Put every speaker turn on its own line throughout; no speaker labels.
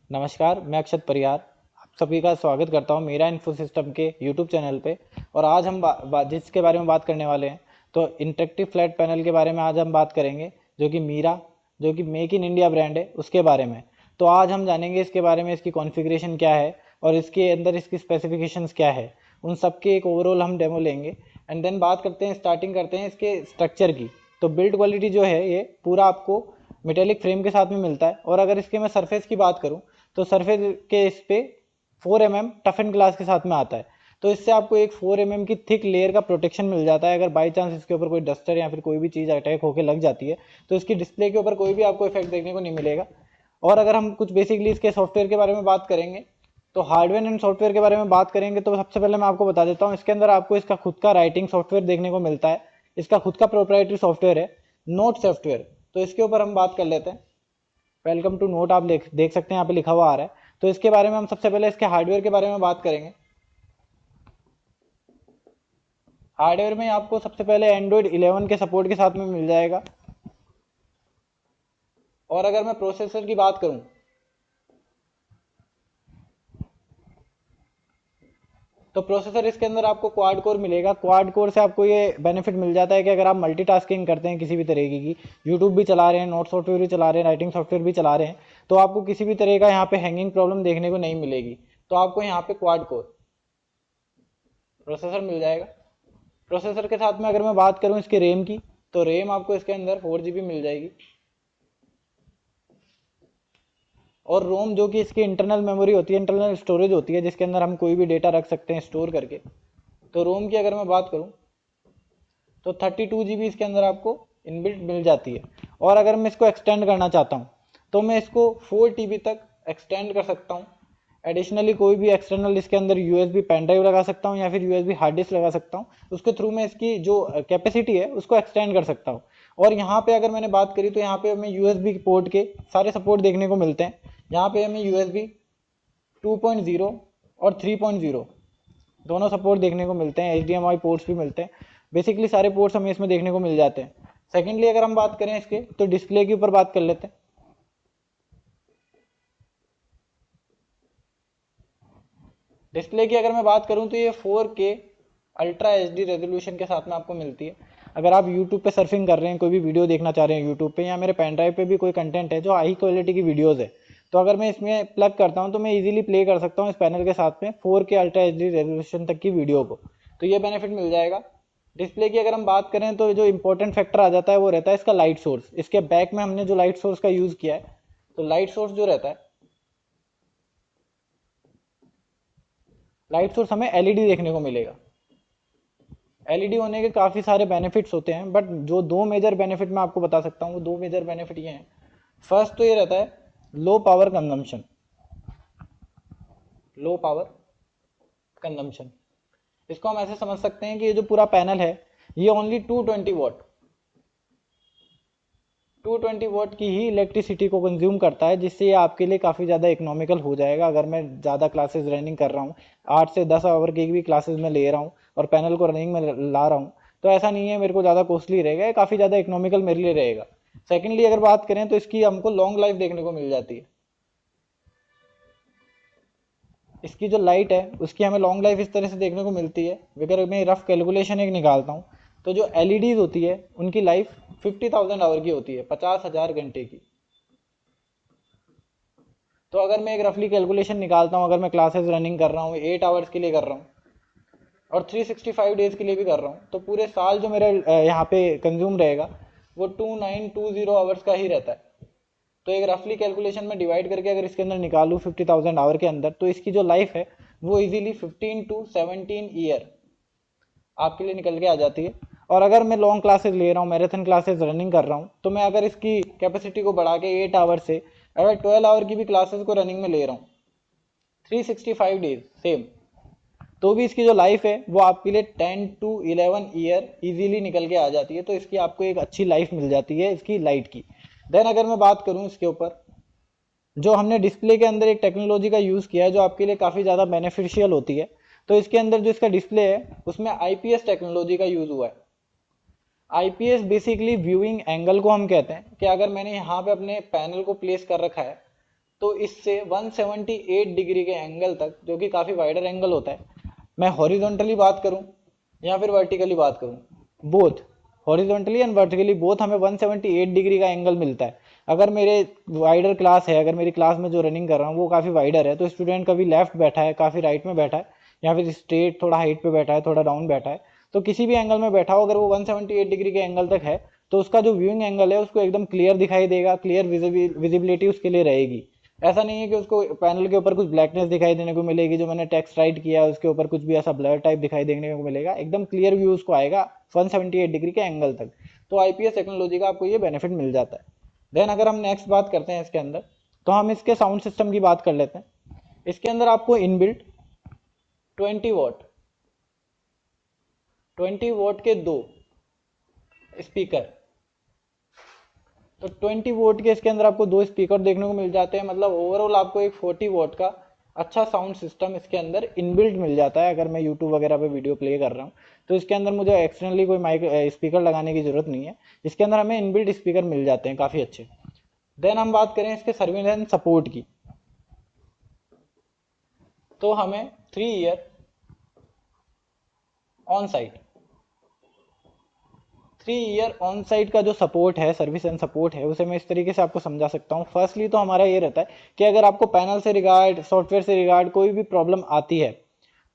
नमस्कार, मैं अक्षत परियार आप सभी का स्वागत करता हूं मेरा इन्फो सिस्टम के यूट्यूब चैनल पे। और आज हम जिसके बारे में बात करने वाले हैं तो इंटरेक्टिव फ्लैट पैनल के बारे में आज हम बात करेंगे, जो कि मीरा, जो कि मेक इन इंडिया ब्रांड है, उसके बारे में। तो आज हम जानेंगे इसके बारे में, इसकी कॉन्फ़िगरेशन क्या है और इसके अंदर इसकी स्पेसिफिकेशंस क्या है, उन सब के एक ओवरऑल हम डेमो लेंगे। एंड देन बात करते हैं, स्टार्टिंग करते हैं इसके स्ट्रक्चर की। तो बिल्ड क्वालिटी जो है ये पूरा आपको मेटेलिक फ्रेम के साथ में मिलता है। और अगर इसके मैं सरफेस की बात करूं तो सरफेस के इस पे 4 mm टफ एंड ग्लास के साथ में आता है। तो इससे आपको एक 4 mm की थिक लेयर का प्रोटेक्शन मिल जाता है। अगर बाई चांस इसके ऊपर कोई डस्टर या फिर कोई भी चीज़ अटैक होकर लग जाती है तो इसकी डिस्प्ले के ऊपर कोई भी आपको इफेक्ट देखने को नहीं मिलेगा। और अगर हम कुछ बेसिकली इसके सॉफ्टवेयर के बारे में बात करेंगे तो हार्डवेयर एंड सॉफ्टवेयर के बारे में बात करेंगे तो सबसे पहले मैं आपको बता देता हूँ, इसके अंदर आपको इसका खुद का राइटिंग सॉफ्टवेयर देखने को मिलता है। इसका खुद का प्रोप्राइटरी सॉफ्टवेयर है, नोट सॉफ्टवेयर। तो इसके ऊपर हम बात कर लेते हैं। वेलकम टू नोट आप देख सकते हैं यहाँ पे लिखा हुआ आ रहा है। तो इसके बारे में हम सबसे पहले इसके हार्डवेयर के बारे में बात करेंगे। हार्डवेयर में आपको सबसे पहले एंड्रॉइड 11 के सपोर्ट के साथ में मिल जाएगा। और अगर मैं प्रोसेसर की बात करूं तो प्रोसेसर इसके अंदर आपको क्वाड कोर मिलेगा। क्वाड कोर से आपको ये बेनिफिट मिल जाता है कि अगर आप मल्टीटास्किंग करते हैं किसी भी तरीके की, यूट्यूब भी चला रहे हैं, नोट सॉफ्टवेयर भी चला रहे हैं, राइटिंग सॉफ्टवेयर भी चला रहे हैं, तो आपको किसी भी तरह का यहाँ पे हैंगिंग प्रॉब्लम देखने को नहीं मिलेगी। तो आपको यहाँ पे क्वाड कोर प्रोसेसर मिल जाएगा। प्रोसेसर के साथ में अगर मैं बात करूँ इसके रैम की, तो रैम आपको इसके अंदर 4 GB मिल जाएगी। और रोम जो कि इसकी इंटरनल मेमोरी होती है, इंटरनल स्टोरेज होती है, जिसके अंदर हम कोई भी डेटा रख सकते हैं स्टोर करके। तो रोम की अगर मैं बात करूं तो 32 GB इसके अंदर आपको इनबिल्ट मिल जाती है। और अगर मैं इसको एक्सटेंड करना चाहता हूं तो मैं इसको 4 TB तक एक्सटेंड कर सकता हूं। एडिशनली कोई भी एक्सटर्नल इसके अंदर यूएसबी पेन ड्राइव लगा सकता हूं या फिर यूएसबी हार्ड डिस्क लगा सकता हूं। उसके थ्रू मैं इसकी जो कैपेसिटी है उसको एक्सटेंड कर सकता हूं। और यहाँ पे अगर मैंने बात करी तो यहाँ पे हमें यूएसबी पोर्ट के सारे सपोर्ट देखने को मिलते हैं। यहाँ पे हमें यूएसबी 2.0 और 3.0 दोनों सपोर्ट देखने को मिलते हैं। HDMI पोर्ट्स भी मिलते हैं। बेसिकली सारे पोर्ट्स हमें इसमें देखने को मिल जाते हैं। सेकेंडली अगर हम बात करें इसके तो डिस्प्ले के ऊपर बात कर लेते हैं। डिस्प्ले की अगर मैं बात करूं तो ये 4K अल्ट्रा HD रेजोल्यूशन के साथ में आपको मिलती है। अगर आप यूट्यूब पे सर्फिंग कर रहे हैं, कोई भी वीडियो देखना चाह रहे हैं यूट्यूब पे, या मेरे पेन ड्राइव पे भी कोई कंटेंट है जो हाई क्वालिटी की वीडियोस है, तो अगर मैं इसमें प्लग करता हूं तो मैं इजीली प्ले कर सकता हूं इस पैनल के साथ में 4K अल्ट्रा HD रेजोल्यूशन तक की वीडियो को। तो ये बेनिफिट मिल जाएगा। डिस्प्ले की अगर हम बात करें तो जो इंपॉर्टेंट फैक्टर आ जाता है वो रहता है इसका लाइट सोर्स। इसके बैक में हमने जो लाइट सोर्स का यूज़ किया है, तो लाइट सोर्स जो रहता है, लाइट सोर्स हमें एलईडी देखने को मिलेगा। एलईडी होने के काफ़ी सारे बेनिफिट्स होते हैं, बट जो दो मेजर बेनिफिट मैं आपको बता सकता हूँ वो दो मेजर बेनिफिट ये हैं। फर्स्ट तो ये रहता है low power consumption. Low power consumption इसको हम ऐसे समझ सकते हैं कि ये जो पूरा पैनल है ये ओनली 220 वाट 220 वाट की ही इलेक्ट्रिसिटी को कंज्यूम करता है, जिससे ये आपके लिए काफ़ी ज़्यादा इकोनॉमिकल हो जाएगा। अगर मैं ज़्यादा क्लासेस रनिंग कर रहा हूँ, 8 से 10 आवर की भी क्लासेस में ले रहा हूँ और पैनल को रनिंग में ला रहा हूँ, तो ऐसा नहीं है मेरे को ज़्यादा कॉस्टली रहेगा, ये काफ़ी ज़्यादा इकोनॉमिकल मेरे लिए रहेगा। सेकेंडली अगर बात करें तो इसकी हमको लॉन्ग लाइफ देखने को मिल जाती है। इसकी जो लाइट है उसकी हमें लॉन्ग लाइफ इस तरह से देखने को मिलती है। अगर मैं रफ कैलकुलेशन एक निकालता हूँ तो जो एलईडीज होती है उनकी लाइफ 50,000 आवर की होती है, 50,000 घंटे की। तो अगर मैं एक रफली कैलकुलेशन निकालता हूँ, अगर मैं क्लासेस रनिंग कर रहा हूँ 8 आवर्स के लिए कर रहा हूँ और 365 डेज के लिए भी कर रहा हूँ, तो पूरे साल जो मेरे यहाँ पे कंज्यूम रहेगा वो 2920 आवर्स का ही रहता है। तो एक रफली कैलकुलेशन में डिवाइड करके अगर इसके अंदर निकालूँ 50,000 आवर के अंदर, तो इसकी जो लाइफ है वो इजीली 15 to 17 ईयर आपके लिए निकल के आ जाती है। और अगर मैं लॉन्ग क्लासेस ले रहा हूँ, मैराथन क्लासेस रनिंग कर रहा हूँ, तो मैं अगर इसकी कैपेसिटी को बढ़ा के 8 आवर से अगर 12 आवर की भी क्लासेस को रनिंग में ले रहा हूँ 365 डेज सेम, तो भी इसकी जो लाइफ है वो आपके लिए 10 to 11 ईयर इजीली निकल के आ जाती है। तो इसकी आपको एक अच्छी लाइफ मिल जाती है इसकी लाइट की। देन अगर मैं बात करूँ इसके ऊपर, जो हमने डिस्प्ले के अंदर एक टेक्नोलॉजी का यूज़ किया है जो आपके लिए काफ़ी ज़्यादा बेनिफिशियल होती है। तो इसके अंदर जो इसका डिस्प्ले है उसमें आईपीएस टेक्नोलॉजी का यूज़ हुआ है। आईपीएस बेसिकली व्यूइंग एंगल को हम कहते हैं कि अगर मैंने यहाँ पे अपने पैनल को प्लेस कर रखा है तो इससे 178 डिग्री के एंगल तक, जो कि काफ़ी वाइडर एंगल होता है, मैं हॉरिजॉन्टली बात करूं या फिर वर्टिकली बात करूं, both horizontally and vertically both हमें 178 डिग्री का एंगल मिलता है। अगर मेरे वाइडर क्लास है, अगर मेरी क्लास में जो रनिंग कर रहा हूँ वो काफ़ी वाइडर है, तो स्टूडेंट कभी लेफ्ट बैठा है, काफ़ी राइट में बैठा है, या फिर स्ट्रेट थोड़ा हाइट पे बैठा है, थोड़ा डाउन बैठा है, तो किसी भी एंगल में बैठा हो, अगर वो 178 डिग्री के एंगल तक है, तो उसका जो व्यूइंग एंगल है उसको एकदम क्लियर दिखाई देगा, क्लियर विजिबिलिटी उसके लिए रहेगी। ऐसा नहीं है कि उसको पैनल के ऊपर कुछ ब्लैकनेस दिखाई देने को मिलेगी, जो मैंने टेक्स्ट राइट किया उसके ऊपर कुछ भी ऐसा ब्लर टाइप दिखाई देने को मिलेगा, एकदम क्लियर व्यू उसको आएगा 178 डिग्री के एंगल तक। तो आईपीएस टेक्नोलॉजी का आपको ये बेनिफिट मिल जाता है। देन अगर हम नेक्स्ट बात करते हैं इसके अंदर, तो हम इसके साउंड सिस्टम की बात कर लेते हैं। इसके अंदर आपको इनबिल्ट 20 वॉट 20 वॉट के दो स्पीकर, तो 20 वोट के इसके अंदर आपको दो स्पीकर देखने को मिल जाते हैं। मतलब ओवरऑल आपको एक 40 वोट का अच्छा साउंड सिस्टम इसके अंदर इनबिल्ट मिल जाता है। अगर मैं यूट्यूब वगैरह पे वीडियो प्ले कर रहा हूँ तो इसके अंदर मुझे एक्सटर्नली कोई माइक स्पीकर लगाने की जरूरत नहीं है, इसके अंदर हमें इनबिल्ट स्पीकर मिल जाते हैं काफ़ी अच्छे। देन हम बात करें इसके सर्विस एंड सपोर्ट की, तो हमें 3 year on site 3 year on site का जो सपोर्ट है, सर्विस एंड सपोर्ट है, उसे मैं इस तरीके से आपको समझा सकता हूँ। फर्स्टली तो हमारा ये रहता है कि अगर आपको पैनल से रिगार्ड, सॉफ्टवेयर से रिगार्ड कोई भी प्रॉब्लम आती है,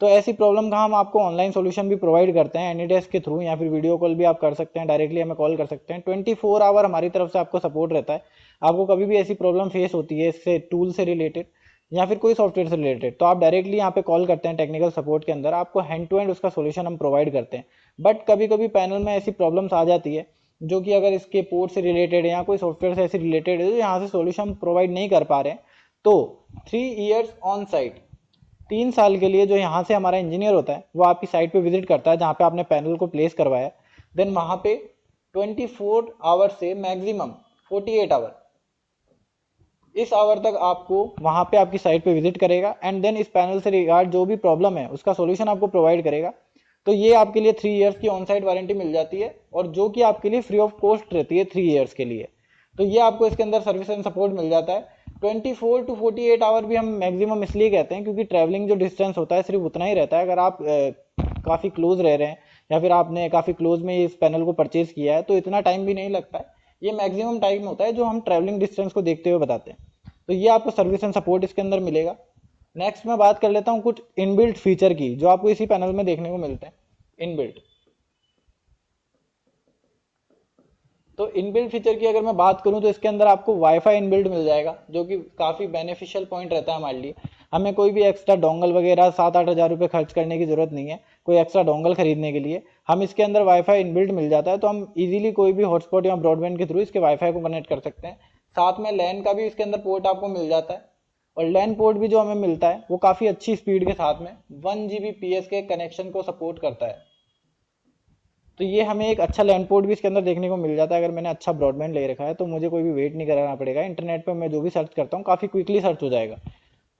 तो ऐसी प्रॉब्लम का हम आपको ऑनलाइन सॉल्यूशन भी प्रोवाइड करते हैं एनीडेस्क के थ्रू, या फिर वीडियो कॉल भी आप कर सकते हैं, डायरेक्टली हमें कॉल कर सकते हैं। 24 आवर हमारी तरफ से आपको सपोर्ट रहता है। आपको कभी भी ऐसी प्रॉब्लम फेस होती है इससे, टूल से रिलेटेड या फिर कोई सॉफ्टवेयर से रिलेटेड, तो आप डायरेक्टली यहाँ पे कॉल करते हैं टेक्निकल सपोर्ट के अंदर, आपको हैंड टू हैंड उसका सोल्यूशन हम प्रोवाइड करते हैं। बट कभी कभी पैनल में ऐसी प्रॉब्लम्स आ जाती है जो कि अगर इसके पोर्ट से रिलेटेड है या कोई सॉफ्टवेयर से ऐसे रिलेटेड है, तो यहाँ से सोल्यूशन प्रोवाइड नहीं कर पा रहे हैं, तो 3 ईयर्स ऑन साइट, 3 साल के लिए जो यहाँ से हमारा इंजीनियर होता है वो आपकी साइट पे विजिट करता है जहाँ पे आपने पैनल को प्लेस करवाया। देन वहाँ पे 24 आवर से मैक्सिमम 48 आवर, इस आवर तक आपको वहाँ पे आपकी साइट पे विजिट करेगा, एंड देन इस पैनल से रिगार्ड जो भी प्रॉब्लम है उसका सॉल्यूशन आपको प्रोवाइड करेगा। तो ये आपके लिए 3 ईयर्स की ऑन साइट वारंटी मिल जाती है, और जो कि आपके लिए फ्री ऑफ कॉस्ट रहती है 3 ईयर्स के लिए। तो ये आपको इसके अंदर सर्विस एंड सपोर्ट मिल जाता है। 24 to 48 आवर भी हम मैक्सिमम इसलिए कहते हैं क्योंकि ट्रैवलिंग जो डिस्टेंस होता है सिर्फ उतना ही रहता है। अगर आप काफ़ी क्लोज रह रहे हैं या फिर आपने काफ़ी क्लोज में इस पैनल को परचेज किया है, तो इतना टाइम भी नहीं लगता है। ये मैक्सिमम टाइम होता है जो हम ट्रैवलिंग डिस्टेंस को देखते हुए बताते हैं। तो ये आपको सर्विस एंड सपोर्ट इसके अंदर मिलेगा। नेक्स्ट मैं बात कर लेता हूँ कुछ इनबिल्ट फीचर की जो आपको इसी पैनल में देखने को मिलते हैं इनबिल्ट। तो इनबिल्ट फीचर की अगर मैं बात करूं तो इसके अंदर आपको वाईफाई इनबिल्ट मिल जाएगा, जो कि काफ़ी बेनिफिशियल पॉइंट रहता है हमारे लिए। हमें कोई भी एक्स्ट्रा डोंगल वगैरह 7-8 हज़ार रुपये खर्च करने की जरूरत नहीं है कोई एक्स्ट्रा डोंगल खरीदने के लिए। हम इसके अंदर वाईफाई इनबिल्ट मिल जाता है, तो हम इजीली कोई भी हॉटस्पॉट या ब्रॉडबैंड के थ्रू इसके वाईफाई को कनेक्ट कर सकते हैं। साथ में लैन का भी इसके अंदर पोर्ट आपको मिल जाता है, और लैन पोर्ट भी जो हमें मिलता है वो काफ़ी अच्छी स्पीड के साथ में 1 Gbps के कनेक्शन को सपोर्ट करता है। तो ये हमें एक अच्छा लैंड पोर्ट भी इसके अंदर देखने को मिल जाता है। अगर मैंने अच्छा ब्रॉडबैंड ले रखा है तो मुझे कोई भी वेट नहीं कराना पड़ेगा, इंटरनेट पे मैं जो भी सर्च करता हूँ काफ़ी क्विकली सर्च हो जाएगा।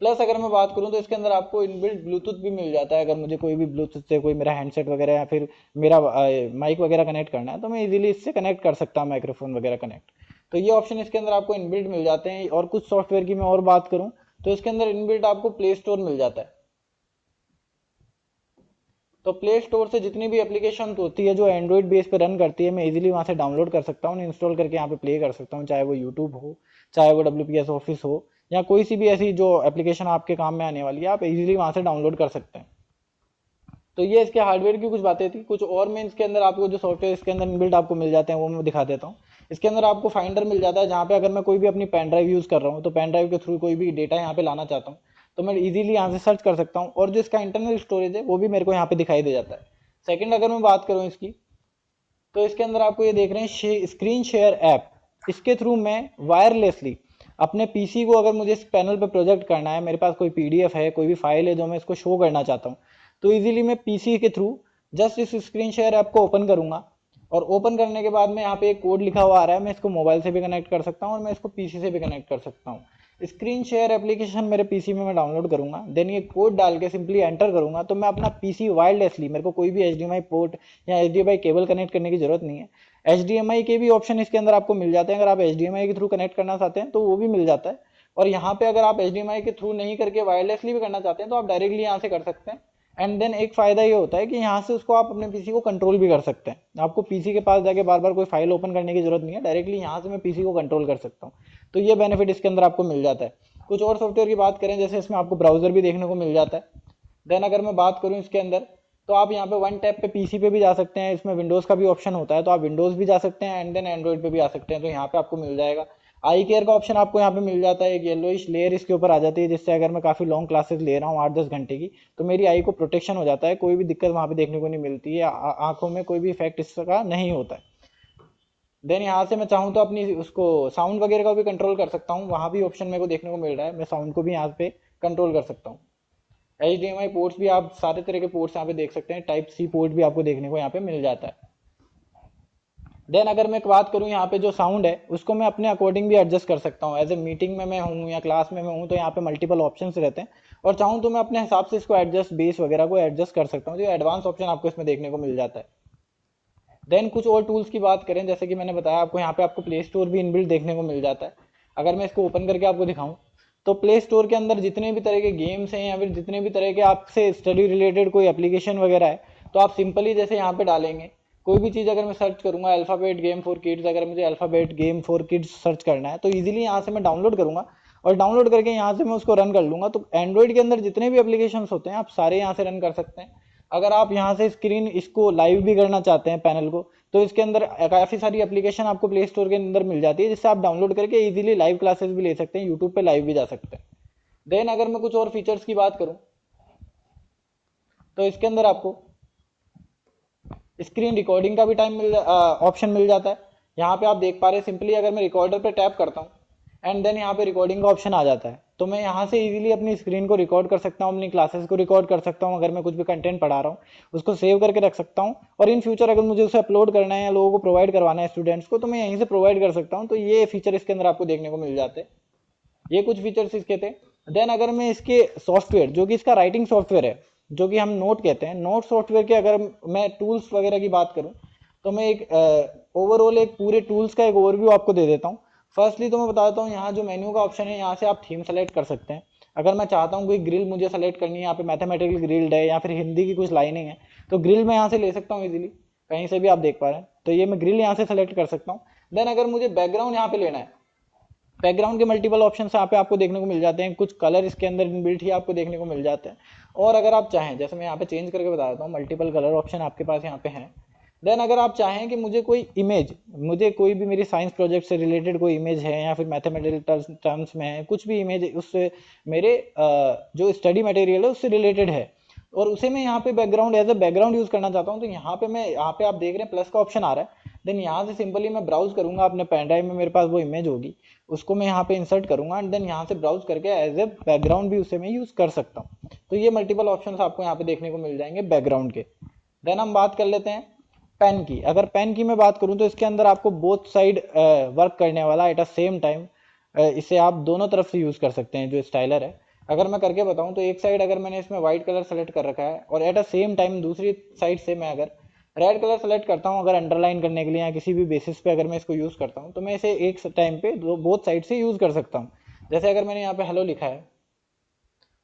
प्लस अगर मैं बात करूँ तो इसके अंदर आपको इनबिल्ट ब्लूटूथ भी मिल जाता है। अगर मुझे कोई भी ब्लूटूथ से कोई मेरा हैंडसेट वगैरह या फिर मेरा माइक वगैरह कनेक्ट करना है, तो मैं इजीली इससे कनेक्ट कर सकता हूँ, माइक्रोफोन वगैरह कनेक्ट। तो ये ऑप्शन इसके अंदर आपको इनबिल्ट मिल जाते हैं। और कुछ सॉफ्टवेयर की मैं और बात करूँ तो इसके अंदर इनबिल्ट आपको प्ले स्टोर मिल जाता है। तो प्ले स्टोर से जितनी भी एप्लीकेशन होती है जो एंड्रॉइड बेस पे रन करती है, मैं इजीली वहाँ से डाउनलोड कर सकता हूँ, इंस्टॉल करके यहाँ पे प्ले कर सकता हूँ, चाहे वो यूट्यूब हो, चाहे वो WPS ऑफिस हो, या कोई सी भी ऐसी जो एप्लीकेशन आपके काम में आने वाली है, आप इजीली वहाँ से डाउनलोड कर सकते हैं। तो ये इसके हार्डवेयर की कुछ बातें थी। कुछ और मैं इसके अंदर आपको जो सॉफ्टवेयर इसके अंदर इनबिल्ट आपको मिल जाते हैं वो मैं दिखा देता हूँ। इसके अंदर आपको फाइंडर मिल जाता है, जहाँ पे अगर मैं कोई भी अपनी पेन ड्राइव यूज़ कर रहा हूँ तो पेन ड्राइव के थ्रू कोई भी डेटा यहाँ पे लाना चाहता हूँ तो मैं इजीली यहाँ से सर्च कर सकता हूँ, और जो इसका इंटरनल स्टोरेज है वो भी मेरे को यहाँ पे दिखाई दे जाता है। सेकंड अगर मैं बात करूँ इसकी, तो इसके अंदर आपको ये देख रहे हैं स्क्रीन शेयर ऐप, इसके थ्रू मैं वायरलेसली अपने पीसी को, अगर मुझे इस पैनल पे प्रोजेक्ट करना है, मेरे पास कोई पीडीएफ है, कोई भी फाइल है जो मैं इसको शो करना चाहता हूँ, तो इजीली मैं पीसी के थ्रू जस्ट इस स्क्रीन शेयर ऐप को ओपन करूंगा, और ओपन करने के बाद में यहाँ पे एक कोड लिखा हुआ आ रहा है, मैं इसको मोबाइल से भी कनेक्ट कर सकता हूँ और मैं इसको पीसी से भी कनेक्ट कर सकता हूँ। स्क्रीन शेयर एप्लीकेशन मेरे पीसी में मैं डाउनलोड करूंगा, देन ये कोड डाल के सिंपली एंटर करूंगा, तो मैं अपना पीसी वायरलेसली, मेरे को कोई भी HDMI पोर्ट या HDMI केबल कनेक्ट करने की जरूरत नहीं है। HDMI के भी ऑप्शन इसके अंदर आपको मिल जाते हैं, अगर आप HDMI के थ्रू कनेक्ट करना चाहते हैं तो वो भी मिल जाता है। और यहाँ पे अगर आप HDMI के थ्रू नहीं करके वायरलेसली भी करना चाहते हैं तो आप डायरेक्टली यहाँ से कर सकते हैं। एंड देन एक फ़ायदा ये होता है कि यहाँ से उसको आप अपने पीसी को कंट्रोल भी कर सकते हैं। आपको पीसी के पास जाके बार बार कोई फाइल ओपन करने की जरूरत नहीं है, डायरेक्टली यहाँ से मैं पीसी को कंट्रोल कर सकता हूँ। तो ये बेनिफिट इसके अंदर आपको मिल जाता है। कुछ और सॉफ्टवेयर की बात करें, जैसे इसमें आपको ब्राउजर भी देखने को मिल जाता है। देन अगर मैं बात करूँ इसके अंदर, तो आप यहाँ पे वन टैप पे पीसी पे भी जा सकते हैं। इसमें विंडोज़ का भी ऑप्शन होता है, तो आप विंडोज़ भी जा सकते हैं एंड देन एंड्रॉइड पे भी आ सकते हैं। तो यहाँ पे आपको मिल जाएगा आई केयर का ऑप्शन, आपको यहाँ पे मिल जाता है। एक येलोइश लेयर इसके ऊपर आ जाती है, जिससे अगर मैं काफ़ी लॉन्ग क्लासेस ले रहा हूँ 8-10 घंटे की, तो मेरी आई को प्रोटेक्शन हो जाता है, कोई भी दिक्कत वहाँ पे देखने को नहीं मिलती है, आंखों में कोई भी इफेक्ट इसका नहीं होता है। देन यहाँ से मैं चाहूँ तो अपनी उसको साउंड वगैरह का भी कंट्रोल कर सकता हूँ, वहाँ भी ऑप्शन मेरे को देखने को मिल रहा है। मैं साउंड को भी यहाँ पे कंट्रोल कर सकता हूँ। HDMI पोर्ट्स भी, आप सारे तरह के पोर्ट्स यहाँ पे देख सकते हैं। टाइप सी पोर्ट भी आपको देखने को यहाँ पे मिल जाता है। देन अगर मैं बात करूँ यहाँ पे जो साउंड है उसको मैं अपने अकॉर्डिंग भी एडजस्ट कर सकता हूँ। एज ए मीटिंग में मैं हूँ या क्लास में मैं हूँ, तो यहाँ पे मल्टीपल ऑप्शंस रहते हैं, और चाहूँ तो मैं अपने हिसाब से इसको एडजस्ट, बेस वगैरह को एडजस्ट कर सकता हूँ। जो एडवांस ऑप्शन आपको इसमें देखने को मिल जाता है। देन कुछ और टूल्स की बात करें, जैसे कि मैंने बताया आपको, यहाँ पे आपको प्ले स्टोर भी इनबिल्ट देखने को मिल जाता है। अगर मैं इसको ओपन करके आपको दिखाऊं, तो प्ले स्टोर के अंदर जितने भी तरह के गेम्स हैं या फिर जितने भी तरह के आपसे स्टडी रिलेटेड कोई एप्लीकेशन वगैरह है, तो आप सिंपली जैसे यहाँ पे डालेंगे, कोई भी चीज़ अगर मैं सर्च करूंगा अल्फ़ाबेट गेम फॉर किड्स, अगर मुझे alphabet game for kids search करना है, तो ईजिली यहाँ से मैं डाउनलोड करूंगा, और डाउनलोड करके यहाँ से मैं उसको रन कर लूंगा। तो एंड्रॉइड के अंदर जितने भी एप्लीकेशंस होते हैं आप सारे यहाँ से रन कर सकते हैं। अगर आप यहाँ से स्क्रीन इसको लाइव भी करना चाहते हैं पैनल को, तो इसके अंदर काफ़ी सारी एप्लीकेशन आपको प्ले स्टोर के अंदर मिल जाती है, जिससे आप डाउनलोड करके इजीली लाइव क्लासेस भी ले सकते हैं, यूट्यूब पे लाइव भी जा सकते हैं। देन अगर मैं कुछ और फीचर्स की बात करूं, तो इसके अंदर आपको स्क्रीन रिकॉर्डिंग का भी ऑप्शन मिल जाता है। यहाँ पे आप देख पा रहे हैं, सिंपली अगर मैं रिकॉर्डर पे टैप करता हूँ एंड देन यहाँ पे रिकॉर्डिंग का ऑप्शन आ जाता है, तो मैं यहाँ से इजीली अपनी स्क्रीन को रिकॉर्ड कर सकता हूँ, अपनी क्लासेस को रिकॉर्ड कर सकता हूँ। अगर मैं कुछ भी कंटेंट पढ़ा रहा हूँ उसको सेव करके रख सकता हूँ, और इन फ्यूचर अगर मुझे उसे अपलोड करना है या लोगों को प्रोवाइड करवाना है स्टूडेंट्स को, तो मैं यहीं से प्रोवाइड कर सकता हूँ। तो ये फीचर इसके अंदर आपको देखने को मिल जाते हैं। ये कुछ फीचर्स इसके थे। देन अगर मैं इसके सॉफ्टवेयर, जो कि इसका राइटिंग सॉफ्टवेयर है, जो कि हम नोट कहते हैं, नोट सॉफ्टवेयर के अगर मैं टूल्स वगैरह की बात करूं, तो मैं एक ओवरऑल एक पूरे टूल्स का एक ओवरव्यू आपको दे देता हूं। फर्स्टली तो मैं बता देता हूँ, यहाँ जो मेन्यू का ऑप्शन है, यहाँ से आप थीम सेलेक्ट कर सकते हैं। अगर मैं चाहता हूँ कोई ग्रिल मुझे सेलेक्ट करनी है, यहाँ पे मैथमेटिकल ग्रिल्ड है या फिर हिंदी की कुछ लाइनिंग है, तो ग्रिल मैं यहाँ से ले सकता हूँ इजीली, कहीं से भी आप देख पा रहे हैं। तो ये मैं ग्रिल यहाँ से सेलेक्ट कर सकता हूँ। देन अगर मुझे बैकग्राउंड यहाँ पे लेना है, बैकग्राउंड के मल्टीपल ऑप्शन यहाँ पे आपको देखने को मिल जाते हैं। कुछ कलर इसके अंदर इनबिल्ट ही आपको देखने को मिल जाते हैं, और अगर आप चाहें, जैसे मैं यहाँ पे चेंज करके बता देता हूँ, मल्टीपल कलर ऑप्शन आपके पास यहाँ पे हैं। देन अगर आप चाहें कि मुझे कोई इमेज, मुझे कोई भी मेरी साइंस प्रोजेक्ट से रिलेटेड कोई इमेज है या फिर मैथमेटिकल टर्म्स में है, कुछ भी इमेज उससे मेरे जो स्टडी मटेरियल है उससे रिलेटेड है, और उसे मैं यहाँ पे background as a background use करना चाहता हूँ, तो यहाँ पे मैं, यहाँ पे आप देख रहे हैं प्लस का ऑप्शन आ रहा है। देन यहाँ से सिंपली मैं ब्राउज करूंगा, अपने पेन ड्राइव में मेरे पास वो इमेज होगी, उसको मैं यहाँ पे इंसर्ट करूंगा एंड देन यहाँ से ब्राउज करके एज ए बैकग्राउंड भी उसे मैं यूज कर सकता हूँ। तो ये मल्टीपल ऑप्शंस आपको यहाँ पे देखने को मिल जाएंगे बैकग्राउंड के। देन हम बात कर लेते हैं पेन की। अगर पेन की मैं बात करूँ, तो इसके अंदर आपको बोथ साइड वर्क करने वाला एट अ सेम टाइम, इसे आप दोनों तरफ से यूज कर सकते हैं, जो स्टाइलर है। अगर मैं करके बताऊं, तो एक साइड अगर मैंने इसमें व्हाइट कलर सेलेक्ट कर रखा है, और एट अ सेम टाइम दूसरी साइड से मैं अगर रेड कलर सेलेक्ट करता हूं, अगर अंडरलाइन करने के लिए या किसी भी बेसिस पे अगर मैं इसको यूज़ करता हूं, तो मैं इसे एक टाइम पे बोथ साइड से यूज़ कर सकता हूं। जैसे अगर मैंने यहाँ पे हेलो लिखा है,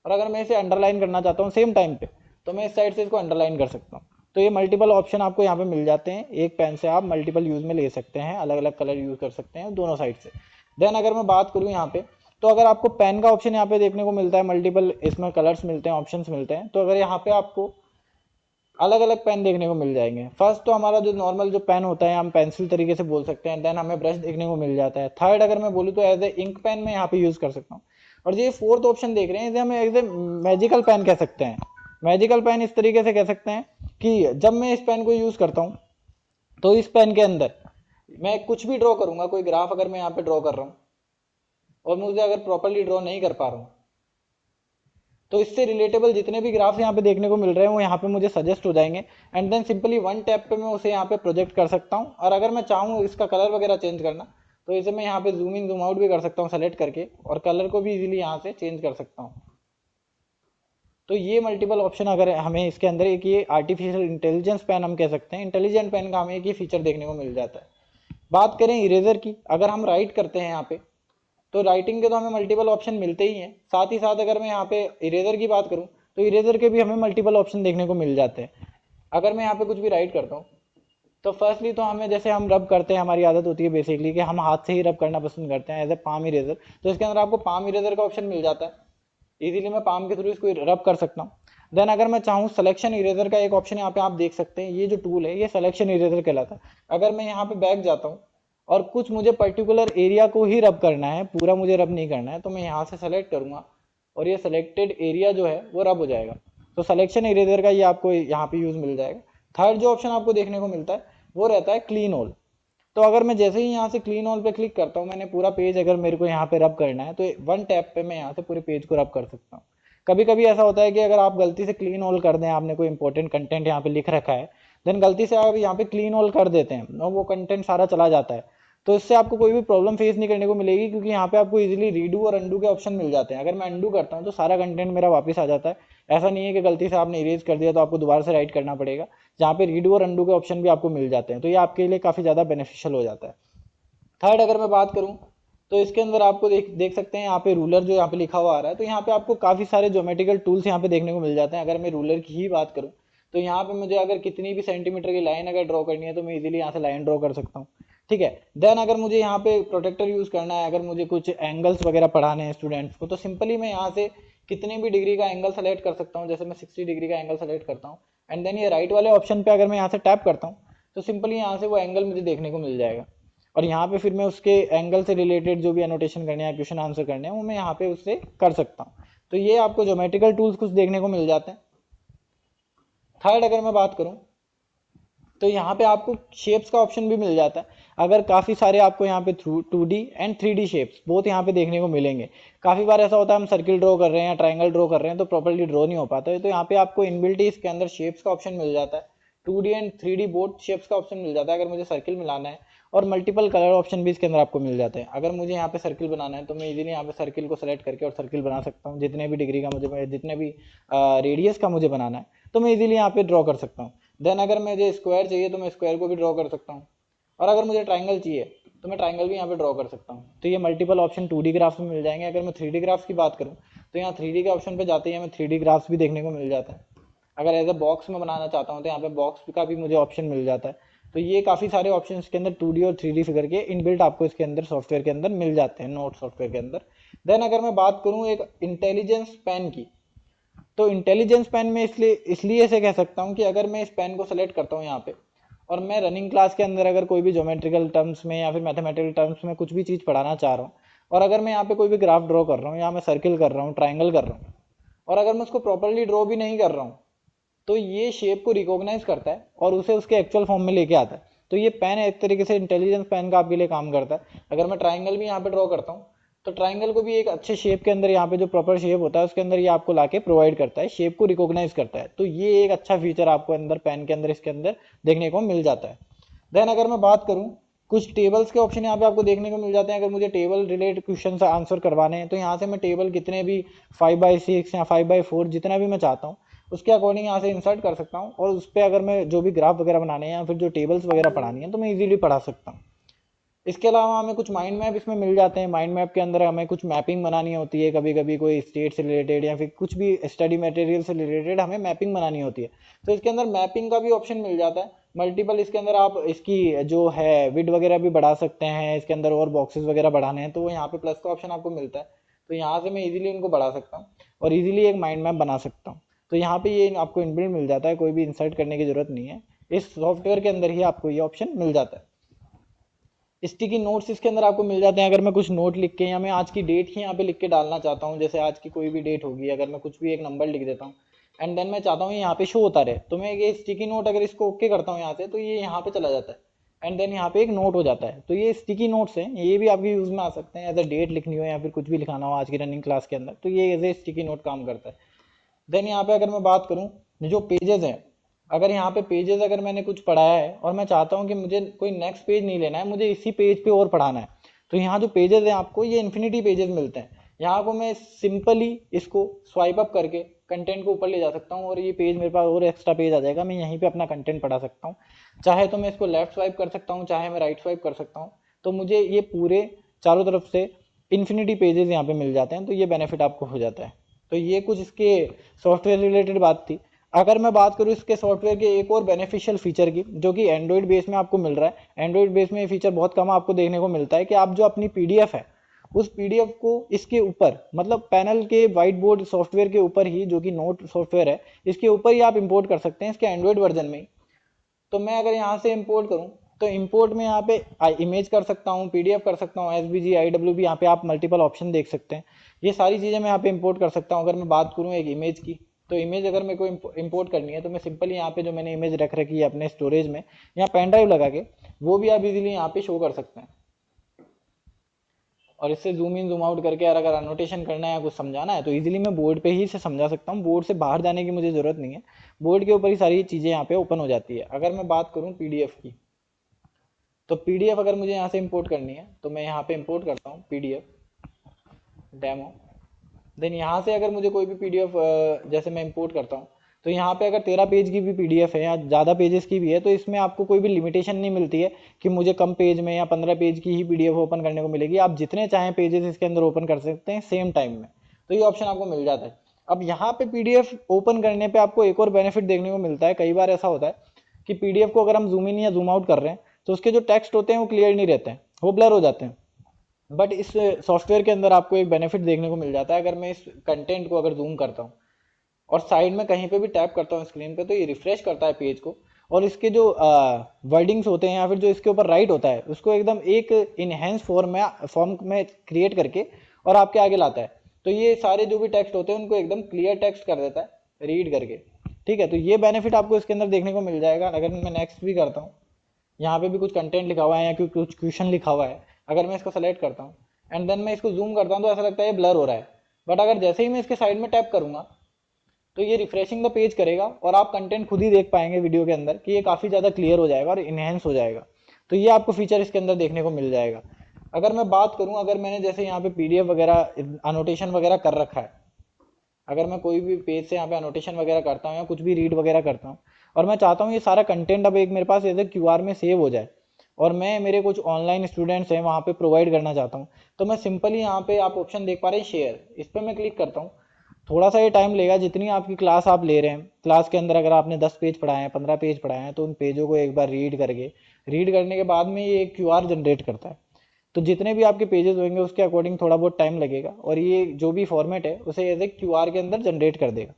और अगर मैं इसे अंडरलाइन करना चाहता हूँ सेम टाइम पे, तो मैं इस साइड से इसको अंडरलाइन कर सकता हूँ। तो ये मल्टीपल ऑप्शन आपको यहाँ पे मिल जाते हैं। एक पेन से आप मल्टीपल यूज़ में ले सकते हैं, अलग अलग कलर यूज़ कर सकते हैं दोनों साइड से। देन अगर मैं बात करूँ यहाँ पे, तो अगर आपको पेन का ऑप्शन यहाँ पे देखने को मिलता है, मल्टीपल इसमें कलर्स मिलते हैं, ऑप्शंस मिलते हैं, तो अगर यहाँ पे आपको अलग अलग पेन देखने को मिल जाएंगे। फर्स्ट तो हमारा जो नॉर्मल जो पेन होता है, हम पेंसिल तरीके से बोल सकते हैं। देन हमें ब्रश देखने को मिल जाता है। थर्ड अगर मैं बोलूँ, तो एज ए इंक पेन मैं यहाँ पे यूज़ कर सकता हूँ। और ये फोर्थ ऑप्शन देख रहे हैं, इसे हम एज ए मैजिकल पेन कह सकते हैं। मैजिकल पेन इस तरीके से कह सकते हैं कि जब मैं इस पेन को यूज़ करता हूँ, तो इस पेन के अंदर मैं कुछ भी ड्रॉ करूंगा, कोई ग्राफ अगर मैं यहाँ पे ड्रॉ कर रहा हूँ और मुझे अगर प्रॉपरली ड्रॉ नहीं कर पा रहा हूँ, तो इससे रिलेटेबल जितने भी ग्राफ्स यहाँ पे देखने को मिल रहे हैं वो यहाँ पे मुझे सजेस्ट हो जाएंगे। And then simply one tap पे मैं उसे यहाँ पे प्रोजेक्ट कर सकता हूँ। और अगर मैं चाहूँ इसका कलर वगैरह चेंज करना, तो इसे मैं यहाँ पे जूम इन जूम आउट भी कर सकता हूँ सेलेक्ट करके, और कलर को भी इजीली यहाँ से चेंज कर सकता हूँ। तो ये मल्टीपल ऑप्शन अगर हमें इसके अंदर, एक ये आर्टिफिशियल इंटेलिजेंस पेन हम कह सकते हैं, इंटेलिजेंट पेन का हमें एक ये फीचर देखने को मिल जाता है। बात करें इरेजर की, अगर हम राइट करते हैं यहाँ पे, तो राइटिंग के तो हमें मल्टीपल ऑप्शन मिलते ही हैं, साथ ही साथ अगर मैं यहाँ पे इरेजर की बात करूँ तो इरेजर के भी हमें मल्टीपल ऑप्शन देखने को मिल जाते हैं। अगर मैं यहाँ पे कुछ भी राइट करता हूँ तो फर्स्टली तो हमें, जैसे हम रब करते हैं, हमारी आदत होती है बेसिकली कि हम हाथ से ही रब करना पसंद करते हैं एज ए पाम इरेजर, तो इसके अंदर आपको पाम इरेजर का ऑप्शन मिल जाता है। इजीली मैं पाम के थ्रू इसको रब कर सकता हूँ। देन अगर मैं चाहूँ सिलेक्शन इरेजर का एक ऑप्शन यहाँ पे आप देख सकते हैं, ये जो टूल है ये सिलेक्शन इरेजर कहलाता है। अगर मैं यहाँ पे बैक जाता हूँ और कुछ मुझे पर्टिकुलर एरिया को ही रब करना है, पूरा मुझे रब नहीं करना है, तो मैं यहाँ से सेलेक्ट करूँगा और ये सेलेक्टेड एरिया जो है वो रब हो जाएगा। तो सिलेक्शन इरेजर का ये आपको यहाँ पे यूज मिल जाएगा। थर्ड जो ऑप्शन आपको देखने को मिलता है वो रहता है क्लीन ऑल। तो अगर मैं जैसे ही यहाँ से क्लीन ऑल पे क्लिक करता हूँ, मैंने पूरा पेज अगर मेरे को यहाँ पे रब करना है तो वन टैप पे मैं यहाँ से पूरे पेज को रब कर सकता हूँ। कभी कभी ऐसा होता है कि अगर आप गलती से क्लीन ऑल कर दें, आपने कोई इंपॉर्टेंट कंटेंट यहाँ पे लिख रखा है, देन गलती से आप यहाँ पे क्लीन ऑल कर देते हैं और वो कंटेंट सारा चला जाता है, तो इससे आपको कोई भी प्रॉब्लम फेस नहीं करने को मिलेगी, क्योंकि यहाँ पे आपको इजीली रीडू और अंडू के ऑप्शन मिल जाते हैं। अगर मैं अंडू करता हूँ तो सारा कंटेंट मेरा वापस आ जाता है। ऐसा नहीं है कि गलती से आपने इरेज कर दिया तो आपको दोबारा से राइट करना पड़ेगा, जहाँ पे रीडू और अंडू के ऑप्शन भी आपको मिल जाते हैं, तो ये आपके लिए काफ़ी ज़्यादा बेनिफिशियल हो जाता है। थर्ड अगर मैं बात करूँ तो इसके अंदर आपको देख सकते हैं यहाँ पे रूलर जो यहाँ पे लिखा हुआ आ रहा है, तो यहाँ पे आपको काफ़ी सारे ज्योमेट्रिकल टूल्स यहाँ पे देखने को मिल जाते हैं। अगर मैं रूलर की ही बात करूँ तो यहाँ पे मुझे अगर कितनी भी सेंटीमीटर की लाइन अगर ड्रॉ करनी है तो मैं इजीली यहाँ से लाइन ड्रॉ कर सकता हूँ। ठीक है। देन अगर मुझे यहाँ पे प्रोटेक्टर यूज़ करना है, अगर मुझे कुछ एंगल्स वगैरह पढ़ाने हैं स्टूडेंट्स को, तो सिंपली मैं यहाँ से कितने भी डिग्री का एंगल सेलेक्ट कर सकता हूँ। जैसे मैं 60 डिग्री का एंगल सेलेक्ट करता हूँ एंड देन ये राइट वाले ऑप्शन पे अगर मैं यहाँ से टैप करता हूँ तो सिंपली यहाँ से वो एंगल मुझे देखने को मिल जाएगा, और यहाँ पे फिर मैं उसके एंगल से रिलेटेड जो भी एनोटेशन करने हैं, क्वेश्चन आंसर करने हैं, वो मैं यहाँ पे उससे कर सकता हूँ। तो ये आपको ज्योमेट्रिकल टूल्स कुछ देखने को मिल जाते हैं। थर्ड अगर मैं बात करूँ तो यहाँ पे आपको शेप्स का ऑप्शन भी मिल जाता है। अगर काफ़ी सारे आपको यहाँ पे 2D and 3D shapes both यहाँ पे देखने को मिलेंगे। काफ़ी बार ऐसा होता है हम सर्किल ड्रॉ कर रहे हैं, ट्राइंगल ड्रॉ कर रहे हैं, तो प्रॉपर्ली ड्रॉ नहीं हो पाता है, तो यहाँ पे आपको इनबिल्ट ही इसके अंदर शेप्स का ऑप्शन मिल जाता है। 2D and 3D both shapes का ऑप्शन मिल जाता है अगर मुझे सर्किल मिलाना है, और मल्टीपल कलर ऑप्शन भी इसके अंदर आपको मिल जाते हैं। अगर मुझे यहाँ पे सर्किल बनाना है तो मैं इजीली यहाँ पे सर्किल को सेलेक्ट करके और सर्किल बना सकता हूँ, जितने भी डिग्री का मुझे, जितने भी रेडियस का मुझे बनाना है तो मैं इजीली यहाँ पे ड्रॉ कर सकता हूँ। देन अगर मुझे स्क्वायर चाहिए तो मैं स्क्वायर को भी ड्रॉ कर सकता हूँ, और अगर मुझे ट्राइंगल चाहिए तो मैं ट्राइंगल भी यहाँ पे ड्रॉ कर सकता हूँ। तो ये मल्टीपल ऑप्शन 2D ग्राफ्स में मिल जाएंगे। अगर मैं 3D ग्राफ्स की बात करूँ तो यहाँ 3D के ऑप्शन पे जाते ही हमें 3D ग्राफ्स भी देखने को मिल जाता है। अगर एज ए बॉक्स में बनाना चाहता हूँ तो यहाँ पे बॉक्स का भी मुझे ऑप्शन मिल जाता है। तो ये काफ़ी सारे ऑप्शन इसके अंदर 2D और 3D फिगर के इनबिल्ट आपको इसके अंदर सॉफ्टवेयर के अंदर मिल जाते हैं, नोट सॉफ्टवेयर के अंदर। देन अगर मैं बात करूँ एक इंटेलिजेंस पेन की, तो इंटेलिजेंस पेन में इसलिए ऐसे कह सकता हूँ कि अगर मैं इस पेन को सेलेक्ट करता हूँ यहाँ पे, और मैं रनिंग क्लास के अंदर अगर कोई भी ज्योमेट्रिकल टर्म्स में या फिर मैथमेटिकल टर्म्स में कुछ भी चीज़ पढ़ाना चाह रहा हूँ, और अगर मैं यहाँ पे कोई भी ग्राफ ड्रॉ कर रहा हूँ, या मैं सर्किल कर रहा हूँ, ट्राइंगल कर रहा हूँ, और अगर मैं उसको प्रॉपरली ड्रॉ भी नहीं कर रहा हूँ, तो ये शेप को रिकॉग्नाइज करता है और उसे उसके एक्चुअल फॉर्म में लेके आता है। तो ये पेन एक तरीके से इंटेलिजेंस पेन का आपके लिए काम करता है। अगर मैं ट्राइंगल भी यहाँ पे ड्रॉ करता हूँ तो ट्राइंगल को भी एक अच्छे शेप के अंदर, यहाँ पे जो प्रॉपर शेप होता है उसके अंदर ये आपको लाके प्रोवाइड करता है, शेप को रिकॉग्नाइज करता है। तो ये एक अच्छा फीचर आपको अंदर पेन के अंदर इसके अंदर देखने को मिल जाता है। देन अगर मैं बात करूँ, कुछ टेबल्स के ऑप्शन यहाँ पे आपको देखने को मिल जाते हैं। अगर मुझे टेबल रिलेटेड क्वेश्चन आंसर करवाने हैं तो यहाँ से मैं टेबल कितने भी 5x6 या 5x4 जितना भी मैं चाहता हूँ उसके अकॉर्डिंग यहाँ से इंसर्ट कर सकता हूँ, और उस पर अगर मैं जो भी ग्राफ वगैरह बनाने हैं या फिर जो टेबल्स वगैरह पढ़ानी है तो मैं इजीली पढ़ा सकता हूँ। इसके अलावा हमें कुछ माइंड मैप इसमें मिल जाते हैं। माइंड मैप के अंदर हमें कुछ मैपिंग बनानी होती है, कभी कभी कोई स्टेट से रिलेटेड या फिर कुछ भी स्टडी मटेरियल से रिलेटेड हमें मैपिंग बनानी होती है, तो इसके अंदर मैपिंग का भी ऑप्शन मिल जाता है मल्टीपल। इसके अंदर आप इसकी जो है विड वगैरह भी बढ़ा सकते हैं, इसके अंदर और बॉक्सेस वगैरह बढ़ाने हैं तो यहाँ पे प्लस का ऑप्शन आपको मिलता है, तो यहाँ से मैं इजीली इनको बढ़ा सकता हूँ और इजीली एक माइंड मैप बना सकता हूँ। तो यहाँ पे ये आपको इनबिल्ट मिल जाता है, कोई भी इंसर्ट करने की जरूरत नहीं है, इस सॉफ्टवेयर के अंदर ही आपको ये ऑप्शन मिल जाता है। स्टिकी नोट्स इसके अंदर आपको मिल जाते हैं। अगर मैं कुछ नोट लिख के या मैं आज की डेट ही यहाँ पे लिख के डालना चाहता हूँ, जैसे आज की कोई भी डेट होगी, अगर मैं कुछ भी एक नंबर लिख देता हूँ एंड देन मैं चाहता हूँ यहाँ पे शो होता रहे, तो मैं ये स्टिकी नोट अगर इसको ओके करता हूँ यहाँ से तो ये यहाँ पे चला जाता है एंड देन यहाँ पे एक नोट हो जाता है। तो ये स्टिकी नोट्स हैं, ये भी आपके यूज़ में आ सकते हैं। एज अ डेट लिखनी हो या फिर कुछ भी लिखाना हो आज की रनिंग क्लास के अंदर, तो ये एज ए स्टिकी नोट काम करता है। देन यहाँ पे अगर मैं बात करूँ जो पेजेस हैं, अगर यहाँ पे पेजेस अगर मैंने कुछ पढ़ाया है और मैं चाहता हूँ कि मुझे कोई नेक्स्ट पेज नहीं लेना है, मुझे इसी पेज पे और पढ़ाना है, तो यहाँ जो पेजेस हैं आपको ये इन्फिनिटी पेजेस मिलते हैं। यहाँ को मैं सिंपली इसको स्वाइप अप करके कंटेंट को ऊपर ले जा सकता हूँ और ये पेज मेरे पास और एक्स्ट्रा पेज आ जाएगा, मैं यहीं पे अपना कंटेंट पढ़ा सकता हूँ। चाहे तो मैं इसको लेफ्ट स्वाइप कर सकता हूँ, चाहे मैं राइट स्वाइप कर सकता हूँ, तो मुझे ये पूरे चारों तरफ से इन्फिनिटी पेजेस यहाँ पे मिल जाते हैं, तो ये बेनिफिट आपको हो जाता है। तो ये कुछ इसके सॉफ्टवेयर रिलेटेड बात थी। अगर मैं बात करूँ इसके सॉफ्टवेयर के एक और बेनिफिशियल फीचर की, जो कि एंड्रॉइड बेस में आपको मिल रहा है, एंड्रॉइड बेस में ये फीचर बहुत कम आपको देखने को मिलता है कि आप जो अपनी पीडीएफ है उस पीडीएफ को इसके ऊपर, मतलब पैनल के व्हाइट बोर्ड सॉफ्टवेयर के ऊपर ही, जो कि नोट सॉफ्टवेयर है, इसके ऊपर ही आप इंपोर्ट कर सकते हैं इसके एंड्रॉइड वर्जन में ही। तो मैं अगर यहाँ से इंपोर्ट करूँ तो इंपोर्ट में यहाँ पे इमेज कर सकता हूँ, पीडीएफ कर सकता हूँ, एसवीजी, आईडब्ल्यूबी, यहाँ पे आप मल्टीपल ऑप्शन देख सकते हैं। ये सारी चीज़ें मैं यहाँ पे इंपोर्ट कर सकता हूँ। अगर मैं बात करूँ एक इमेज की, तो इमेज अगर मेरे को इंपोर्ट करनी है तो मैं सिंपली यहाँ पे जो मैंने इमेज रख रखी है अपने स्टोरेज में, यहाँ पेन ड्राइव लगा के वो भी आप इजीली यहाँ पे शो कर सकते हैं। और इससे जूम इन जूम आउट करके, अगर अनोटेशन करना है या कुछ समझाना है तो इजीली मैं बोर्ड पे ही से समझा सकता हूँ। बोर्ड से बाहर जाने की मुझे ज़रूरत नहीं है, बोर्ड के ऊपर ही सारी चीज़ें यहाँ पे ओपन हो जाती है। अगर मैं बात करूँ पीडीएफ की, तो पीडीएफ अगर मुझे यहाँ से इंपोर्ट करनी है तो मैं यहाँ पे इंपोर्ट करता हूँ पीडीएफ डेमो। देन यहाँ से अगर मुझे कोई भी पीडीएफ जैसे मैं इंपोर्ट करता हूँ, तो यहाँ पे अगर 13 पेज की भी पीडीएफ है या ज़्यादा पेजेस की भी है, तो इसमें आपको कोई भी लिमिटेशन नहीं मिलती है कि मुझे कम पेज में या 15 पेज की ही पीडीएफ ओपन करने को मिलेगी। आप जितने चाहें पेजेस इसके अंदर ओपन कर सकते हैं सेम टाइम में, तो ये ऑप्शन आपको मिल जाता है। अब यहाँ पे पीडीएफ ओपन करने पर आपको एक और बेनिफिट देखने को मिलता है। कई बार ऐसा होता है कि पीडीएफ को अगर हम जूम इन या जूम आउट कर रहे हैं तो उसके जो टेक्स्ट होते हैं वो क्लियर नहीं रहते हैं, वो ब्लर हो जाते हैं। बट इस सॉफ्टवेयर के अंदर आपको एक बेनिफिट देखने को मिल जाता है। अगर मैं इस कंटेंट को अगर जूम करता हूँ और साइड में कहीं पे भी टैप करता हूँ स्क्रीन पे, तो ये रिफ्रेश करता है पेज को, और इसके जो वर्डिंग्स होते हैं या फिर जो इसके ऊपर राइट होता है उसको एकदम एक इनहेंस फॉर्म में क्रिएट करके और आपके आगे लाता है। तो ये सारे जो भी टेक्स्ट होते हैं उनको एकदम क्लियर टेक्स्ट कर देता है रीड करके। ठीक है, तो ये बेनिफिट आपको इसके अंदर देखने को मिल जाएगा। अगर मैं नेक्स्ट भी करता हूँ, यहाँ पे भी कुछ कंटेंट लिखा हुआ है या कुछ क्वेश्चन लिखा हुआ है, अगर मैं इसको सेलेक्ट करता हूँ एंड देन मैं इसको जूम करता हूँ तो ऐसा लगता है ये ब्लर हो रहा है। बट अगर जैसे ही मैं इसके साइड में टैप करूंगा तो ये रिफ्रेशिंग द पेज करेगा और आप कंटेंट खुद ही देख पाएंगे वीडियो के अंदर कि ये काफ़ी ज़्यादा क्लियर हो जाएगा और इनहेंस हो जाएगा। तो ये आपको फीचर इसके अंदर देखने को मिल जाएगा। अगर मैं बात करूँ, अगर मैंने जैसे यहाँ पे पीडीएफ वगैरह अनोटेशन वगैरह कर रखा है, अगर मैं कोई भी पेज से यहाँ पे अनोटेशन वगैरह करता हूँ या कुछ भी रीड वगैरह करता हूँ और मैं चाहता हूँ ये सारा कंटेंट अब एक मेरे पास एज ए क्यूआर में सेव हो जाए और मैं मेरे कुछ ऑनलाइन स्टूडेंट्स हैं वहाँ पे प्रोवाइड करना चाहता हूँ, तो मैं सिंपली यहाँ पे आप ऑप्शन देख पा रहे हैं शेयर, इस पर मैं क्लिक करता हूँ। थोड़ा सा ये टाइम लेगा, जितनी आपकी क्लास आप ले रहे हैं, क्लास के अंदर अगर आपने 10 पेज पढ़ाए हैं, 15 पेज पढ़ाए हैं, तो उन पेजों को एक बार रीड करने के बाद में ये एक क्यूआर जनरेट करता है। तो जितने भी आपके पेजेस होंगे उसके अकॉर्डिंग थोड़ा बहुत टाइम लगेगा और ये जो भी फॉर्मेट है उसे एज ए क्यूआर के अंदर जनरेट कर देगा।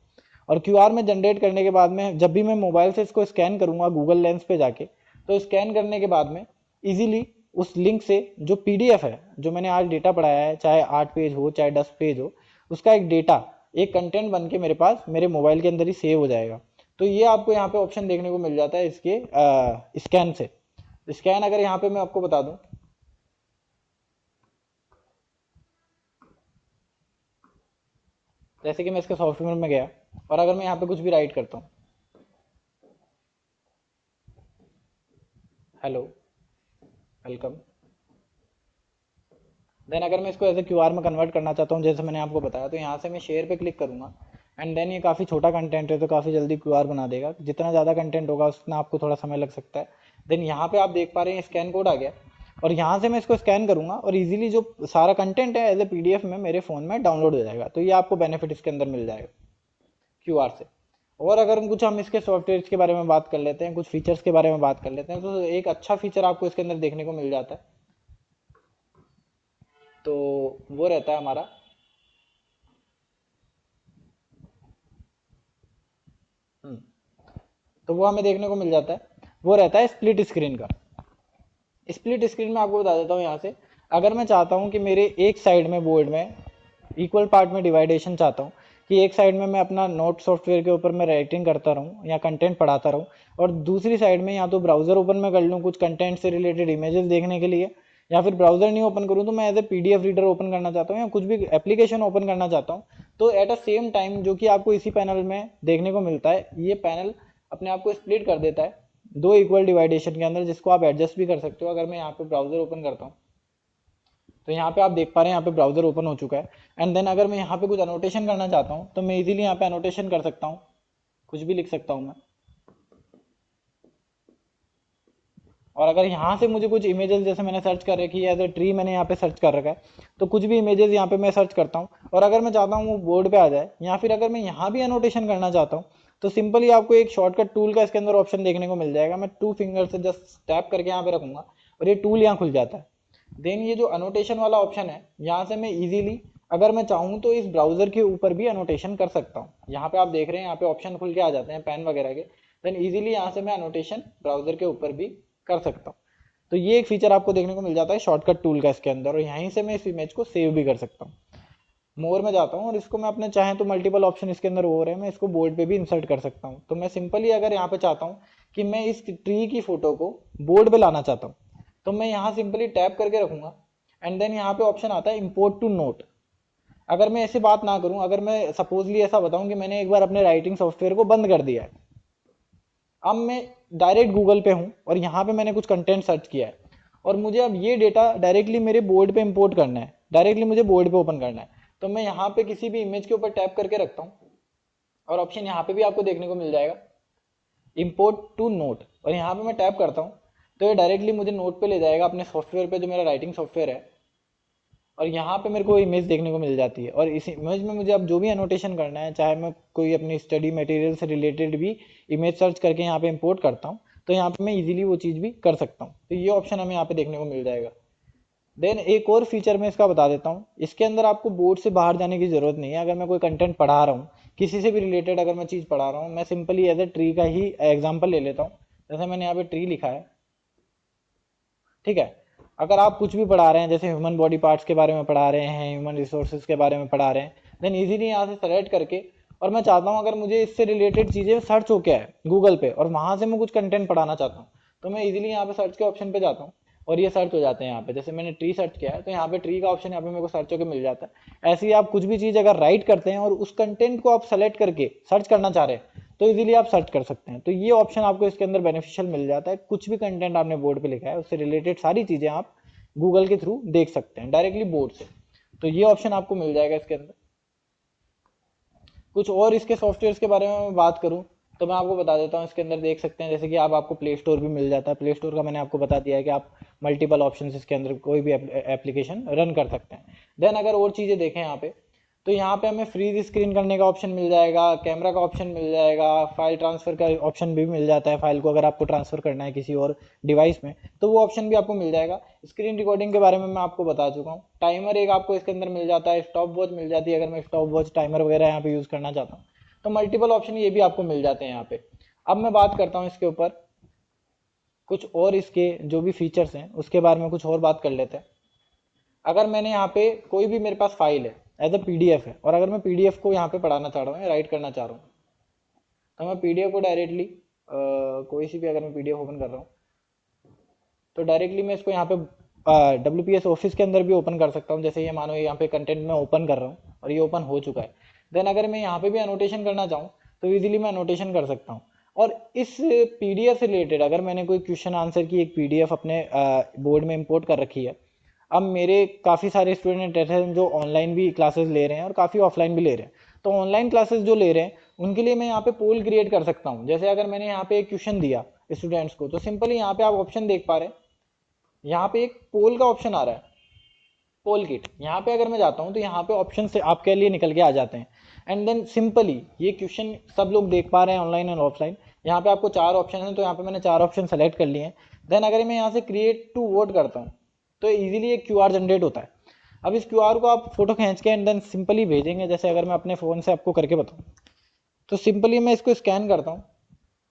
और क्यूआर में जनरेट करने के बाद में जब भी मैं मोबाइल से इसको स्कैन करूंगा गूगल लेंस पे जाके, तो स्कैन करने के बाद में इजीली उस लिंक से जो पीडीएफ है, जो मैंने आज डेटा पढ़ाया है, चाहे 8 पेज हो चाहे 10 पेज हो, उसका एक डेटा, एक कंटेंट बन के मेरे पास मेरे मोबाइल के अंदर ही सेव हो जाएगा। तो ये आपको यहाँ पे ऑप्शन देखने को मिल जाता है इसके स्कैन से। स्कैन अगर यहाँ पे मैं आपको बता दूं, जैसे कि मैं इसके सॉफ्टवेयर में गया और अगर मैं यहाँ पे कुछ भी राइट करता हूँ, हेलो, वेलकम, देन अगर मैं इसको ऐसे क्यूआर में कन्वर्ट करना चाहता हूँ जैसे मैंने आपको बताया, तो यहाँ से मैं शेयर पे क्लिक करूँगा एंड देन ये काफ़ी छोटा कंटेंट है तो काफ़ी जल्दी क्यूआर बना देगा। जितना ज़्यादा कंटेंट होगा उतना आपको थोड़ा समय लग सकता है। देन यहाँ पे आप देख पा रहे हैं स्कैन कोड आ गया और यहाँ से मैं इसको स्कैन करूँगा और इजीली जो सारा कंटेंट है एज ए पीडीएफ में मेरे फ़ोन में डाउनलोड हो जाएगा। तो ये आपको बेनिफिट इसके अंदर मिल जाएगा क्यूआर से। और अगर हम इसके सॉफ्टवेयर के बारे में बात कर लेते हैं, कुछ फीचर्स के बारे में बात कर लेते हैं, तो एक अच्छा फीचर आपको इसके अंदर देखने को मिल जाता है, तो वो रहता है हमारा तो वो हमें देखने को मिल जाता है, वो रहता है स्प्लिट स्क्रीन का। स्प्लिट स्क्रीन में आपको बता देता हूँ यहाँ से, अगर मैं चाहता हूँ कि मेरे एक साइड में बोर्ड में इक्वल पार्ट में डिवाइडेशन चाहता हूँ कि एक साइड में मैं अपना नोट सॉफ्टवेयर के ऊपर मैं राइटिंग करता रहूँ या कंटेंट पढ़ाता रहूँ और दूसरी साइड में या तो ब्राउज़र ओपन में कर लूँ कुछ कंटेंट से रिलेटेड इमेजेस देखने के लिए, या फिर ब्राउज़र नहीं ओपन करूँ तो मैं as a PDF reader open करना चाहता हूँ या कुछ भी एप्लीकेशन ओपन करना चाहता हूँ, तो एट अ सेम टाइम जो कि आपको इसी पैनल में देखने को मिलता है, ये पैनल अपने आप को स्प्लिट कर देता है दो इक्वल डिवाइडेशन के अंदर, जिसको आप एडजस्ट भी कर सकते हो। अगर मैं यहाँ पे ब्राउज़र ओपन करता हूँ तो यहाँ पे आप देख पा रहे हैं यहाँ पे ब्राउज़र ओपन हो चुका है एंड देन अगर मैं यहाँ पे कुछ अनोटेशन करना चाहता हूँ तो मैं इजीली यहाँ पे अनोटेशन कर सकता हूँ, कुछ भी लिख सकता हूँ मैं। और अगर यहाँ से मुझे कुछ इमेजेस जैसे मैंने सर्च कर रखी है, एज ए ट्री मैंने यहाँ पे सर्च कर रखा है, तो कुछ भी इमेजेस यहाँ पे मैं सर्च करता हूँ और अगर मैं चाहता हूँ वो बोर्ड पे आ जाए, या फिर अगर मैं यहाँ भी अनोटेशन करना चाहता हूँ, तो सिंपली आपको एक शॉर्टकट टूल का इसके अंदर ऑप्शन देखने को मिल जाएगा। मैं 2 फिंगर से जस्ट टैप करके यहाँ पे रखूंगा और ये टूल यहाँ खुल जाता है। देन ये जो अनोटेशन वाला ऑप्शन है, यहाँ से मैं इजीली अगर मैं चाहूँ तो इस ब्राउजर के ऊपर भी अनोटेशन कर सकता हूँ। यहाँ पे आप देख रहे हैं, यहाँ पे ऑप्शन खुल के आ जाते हैं पेन वगैरह के। देन इजीली यहाँ से मैं अनोटेशन ब्राउजर के ऊपर भी कर सकता हूँ। तो ये एक फीचर आपको देखने को मिल जाता है शॉर्टकट टूल का इसके अंदर, और यहीं से मैं इस इमेज को सेव भी कर सकता हूँ। मोर में जाता हूँ और इसको मैं अपने चाहें तो मल्टीपल ऑप्शन इसके अंदर हो रहे हैं, मैं इसको बोर्ड पे भी इंसर्ट कर सकता हूँ। तो मैं सिंपली अगर यहाँ पे चाहता हूँ कि मैं इस ट्री की फोटो को बोर्ड पे लाना चाहता हूँ, तो मैं यहाँ सिंपली टैप करके रखूंगा एंड देन यहाँ पे ऑप्शन आता है इम्पोर्ट टू नोट। अगर मैं ऐसी बात ना करूँ, अगर मैं सपोजली ऐसा बताऊँ कि मैंने एक बार अपने राइटिंग सॉफ्टवेयर को बंद कर दिया है, अब मैं डायरेक्ट गूगल पे हूँ और यहाँ पे मैंने कुछ कंटेंट सर्च किया है और मुझे अब ये डेटा डायरेक्टली मेरे बोर्ड पे इंपोर्ट करना है, डायरेक्टली मुझे बोर्ड पे ओपन करना है, तो मैं यहाँ पे किसी भी इमेज के ऊपर टैप करके रखता हूँ और ऑप्शन यहाँ पे भी आपको देखने को मिल जाएगा इम्पोर्ट टू नोट, और यहाँ पे मैं टैप करता हूँ तो ये डायरेक्टली मुझे नोट पे ले जाएगा, अपने सॉफ्टवेयर पे जो मेरा राइटिंग सॉफ्टवेयर है, और यहाँ पे मेरे को इमेज देखने को मिल जाती है। और इस इमेज में मुझे अब जो भी अनोटेशन करना है, चाहे मैं कोई अपनी स्टडी मटेरियल से रिलेटेड भी इमेज सर्च करके यहाँ पे इंपोर्ट करता हूँ, तो यहाँ पे मैं इजीली वो चीज़ भी कर सकता हूँ। तो ये ऑप्शन हमें यहाँ पे देखने को मिल जाएगा। देन एक और फीचर मैं इसका बता देता हूँ, इसके अंदर आपको बोर्ड से बाहर जाने की ज़रूरत नहीं है। अगर मैं कोई कंटेंट पढ़ा रहा हूँ, किसी से भी रिलेटेड अगर मैं चीज़ पढ़ा रहा हूँ, मैं सिंपली एज ए ट्री का ही एग्जाम्पल ले लेता हूँ। जैसे मैंने यहाँ पे ट्री लिखा है, ठीक है। अगर आप कुछ भी पढ़ा रहे हैं, जैसे ह्यूमन बॉडी पार्ट्स के बारे में पढ़ा रहे हैं, ह्यूमन रिसोर्सेज के बारे में पढ़ा रहे हैं, देन इजीली यहाँ से सेलेक्ट करके, और मैं चाहता हूँ अगर मुझे इससे रिलेटेड चीज़ें सर्च हो क्या है गूगल पे और वहाँ से मैं कुछ कंटेंट पढ़ाना चाहता हूँ, तो मैं इजीली यहाँ पे सर्च के ऑप्शन पे जाता हूँ और ये सर्च हो जाते हैं यहाँ पे। जैसे मैंने ट्री सर्च किया है तो यहाँ पे ट्री का ऑप्शन यहाँ पे मेरे को सर्च होकर मिल जाता है। ऐसे ही आप कुछ भी चीज़ अगर राइट करते हैं और उस कंटेंट को आप सेलेक्ट करके सर्च करना चाह रहे हैं, तो इजीली आप सर्च कर सकते हैं। तो ये ऑप्शन आपको इसके अंदर बेनिफिशियल मिल जाता है। कुछ भी कंटेंट आपने बोर्ड पे लिखा है उससे रिलेटेड सारी चीज़ें आप गूगल के थ्रू देख सकते हैं डायरेक्टली बोर्ड से। तो ये ऑप्शन आपको मिल जाएगा इसके अंदर। कुछ और इसके सॉफ्टवेयर के बारे में मैं बात करूं तो मैं आपको बता देता हूं। इसके अंदर देख सकते हैं जैसे कि आप आपको प्ले स्टोर भी मिल जाता है। प्ले स्टोर का मैंने आपको बता दिया है कि आप मल्टीपल ऑप्शन इसके अंदर कोई भी एप्लीकेशन रन कर सकते हैं। देन अगर और चीज़ें देखें यहाँ पे, तो यहाँ पे हमें फ्रीज स्क्रीन करने का ऑप्शन मिल जाएगा, कैमरा का ऑप्शन मिल जाएगा, फाइल ट्रांसफर का ऑप्शन भी मिल जाता है। फाइल को अगर आपको ट्रांसफर करना है किसी और डिवाइस में तो वो ऑप्शन भी आपको मिल जाएगा। स्क्रीन रिकॉर्डिंग के बारे में मैं आपको बता चुका हूँ। टाइमर एक आपको इसके अंदर मिल जाता है, स्टॉप वॉच मिल जाती है अगर मैं स्टॉप वॉच टाइमर वगैरह यहाँ पे यूज़ करना चाहता हूँ। तो मल्टीपल ऑप्शन ये भी आपको मिल जाते हैं यहाँ पे। अब मैं बात करता हूँ इसके ऊपर कुछ और, इसके जो भी फीचर्स हैं उसके बारे में कुछ और बात कर लेते हैं। अगर मैंने यहाँ पे कोई भी मेरे पास फाइल है एज अ पीडीएफ है, और अगर मैं पीडीएफ को यहाँ पे पढ़ाना चाह रहा हूँ या राइट करना चाह रहा हूँ, तो मैं पीडीएफ को डायरेक्टली कोई सी भी अगर मैं पीडीएफ ओपन कर रहा हूँ तो डायरेक्टली मैं इसको यहाँ पे WPS ऑफिस के अंदर भी ओपन कर सकता हूँ। जैसे ये मानो यहाँ पे कंटेंट मैं ओपन कर रहा हूँ और ये ओपन हो चुका है। देन अगर मैं यहाँ पे भी अनोटेशन करना चाहूँ तो इजीली मैं अनोटेशन कर सकता हूँ। और इस पीडीएफ से रिलेटेड अगर मैंने कोई क्वेश्चन आंसर की एक पीडीएफ अपने बोर्ड में इंपोर्ट कर रखी है, अब मेरे काफ़ी सारे स्टूडेंट ऐसे हैं जो ऑनलाइन भी क्लासेस ले रहे हैं और काफ़ी ऑफलाइन भी ले रहे हैं। तो ऑनलाइन क्लासेस जो ले रहे हैं उनके लिए मैं यहाँ पे पोल क्रिएट कर सकता हूँ। जैसे अगर मैंने यहाँ पे एक क्वेश्चन दिया स्टूडेंट्स को, तो सिंपली यहाँ पे आप ऑप्शन देख पा रहे हैं, यहाँ पे एक पोल का ऑप्शन आ रहा है, पोल किट। यहाँ पे अगर मैं जाता हूँ तो यहाँ पे ऑप्शन से आपके लिए निकल के आ जाते हैं। एंड देन सिंपली ये क्वेश्चन सब लोग देख पा रहे हैं ऑनलाइन और ऑफलाइन। यहाँ पे आपको 4 ऑप्शन हैं, तो यहाँ पे मैंने 4 ऑप्शन सेलेक्ट कर लिए हैं। देन अगर मैं यहाँ से क्रिएट टू वोट करता हूँ तो इजीली एक क्यूआर जनरेट होता है। अब इस क्यूआर को आप फोटो खींच के एंड देन सिंपली भेजेंगे। जैसे अगर मैं अपने फ़ोन से आपको करके बताऊँ तो सिंपली मैं इसको स्कैन करता हूँ।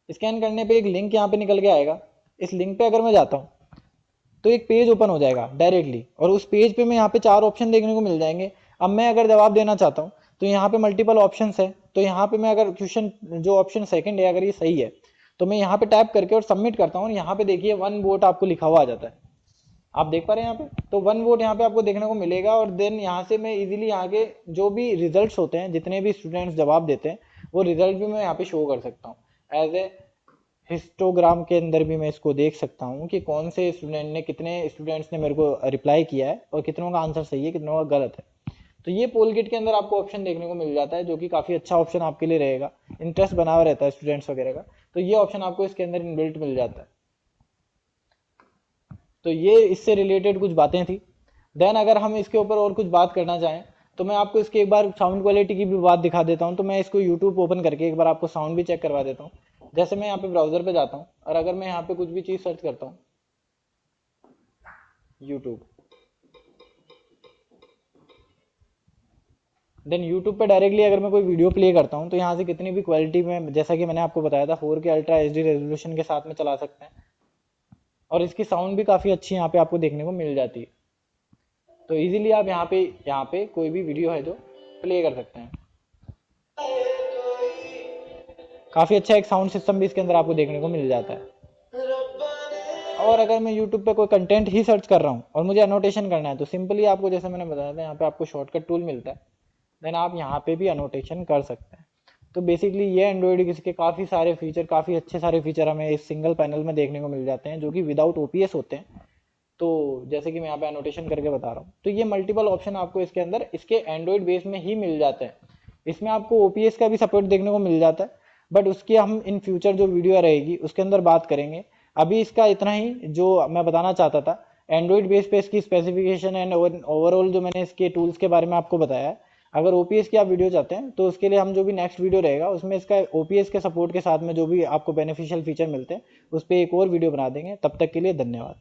स्कैन करने पे एक लिंक यहाँ पे निकल के आएगा। इस लिंक पे अगर मैं जाता हूँ तो एक पेज ओपन हो जाएगा डायरेक्टली, और उस पेज पे मैं यहाँ पे 4 ऑप्शन देखने को मिल जाएंगे। अब मैं अगर जवाब देना चाहता हूँ तो यहाँ पे मल्टीपल ऑप्शंस है। तो यहाँ पे मैं अगर क्वेश्चन जो ऑप्शन सेकंड है अगर ये सही है तो मैं यहाँ पे टैप करके और सबमिट करता हूँ। यहाँ पे देखिए 1 वोट आपको लिखा हुआ आ जाता है, आप देख पा रहे हैं यहाँ पे। तो 1 वोट यहाँ पे आपको देखने को मिलेगा। और देन यहाँ से मैं इजीली यहाँ के जो भी रिजल्ट्स होते हैं, जितने भी स्टूडेंट्स जवाब देते हैं, वो रिजल्ट भी मैं यहाँ पे शो कर सकता हूँ। एज ए हिस्टोग्राम के अंदर भी मैं इसको देख सकता हूँ कि कौन से स्टूडेंट ने, कितने स्टूडेंट्स ने मेरे को रिप्लाई किया है और कितनों का आंसर सही है, कितनों का गलत है। तो ये पोल किट के अंदर आपको ऑप्शन देखने को मिल जाता है, जो कि काफ़ी अच्छा ऑप्शन आपके लिए रहेगा। इंटरेस्ट बना हुआ रहता है स्टूडेंट्स वगैरह का, तो ये ऑप्शन आपको इसके अंदर इनबिल्ट मिल जाता है। तो ये इससे रिलेटेड कुछ बातें थी। देन अगर हम इसके ऊपर और कुछ बात करना चाहें तो मैं आपको इसके एक बार साउंड क्वालिटी की भी बात दिखा देता हूँ। तो मैं इसको यूट्यूब ओपन करके एक बार आपको साउंड भी चेक करवा देता हूँ। जैसे मैं यहाँ पे ब्राउजर पे जाता हूँ और अगर मैं यहाँ पे कुछ भी चीज़ सर्च करता हूँ, यूट्यूब, देन यूट्यूब पे डायरेक्टली अगर मैं कोई वीडियो प्ले करता हूँ तो यहाँ से कितनी भी क्वालिटी में, जैसा कि मैंने आपको बताया था 4K अल्ट्रा HD रेजोल्यूशन के साथ में चला सकते हैं, और इसकी साउंड भी काफ़ी अच्छी यहाँ पे आपको देखने को मिल जाती है। तो इजीली आप यहाँ पे कोई भी वीडियो है जो प्ले कर सकते हैं। काफ़ी अच्छा एक साउंड सिस्टम भी इसके अंदर आपको देखने को मिल जाता है। और अगर मैं यूट्यूब पे कोई कंटेंट ही सर्च कर रहा हूँ और मुझे अनोटेशन करना है तो सिंपली आपको, जैसे मैंने बताया था, यहाँ पे आपको शॉर्टकट टूल मिलता है, देन आप यहाँ पे भी अनोटेशन कर सकते हैं। तो बेसिकली ये एंड्रॉइड के काफ़ी सारे फीचर, काफ़ी अच्छे सारे फीचर हमें इस सिंगल पैनल में देखने को मिल जाते हैं, जो कि विदाउट OPS होते हैं। तो जैसे कि मैं यहाँ पे अनोटेशन करके बता रहा हूँ, तो ये मल्टीपल ऑप्शन आपको इसके अंदर इसके एंड्रॉइड बेस में ही मिल जाते हैं। इसमें आपको OPS का भी सपोर्ट देखने को मिल जाता है, बट उसकी हम इन फ्यूचर जो वीडियो रहेगी उसके अंदर बात करेंगे। अभी इसका इतना ही जो मैं बताना चाहता था, एंड्रॉइड बेस पे इसकी स्पेसिफिकेशन एंड ओवरऑल जो मैंने इसके टूल्स के बारे में आपको बताया है। अगर OPS की आप वीडियो चाहते हैं तो उसके लिए हम जो भी नेक्स्ट वीडियो रहेगा उसमें इसका OPS के सपोर्ट के साथ में जो भी आपको बेनिफिशियल फीचर मिलते हैं उस पर एक और वीडियो बना देंगे। तब तक के लिए धन्यवाद।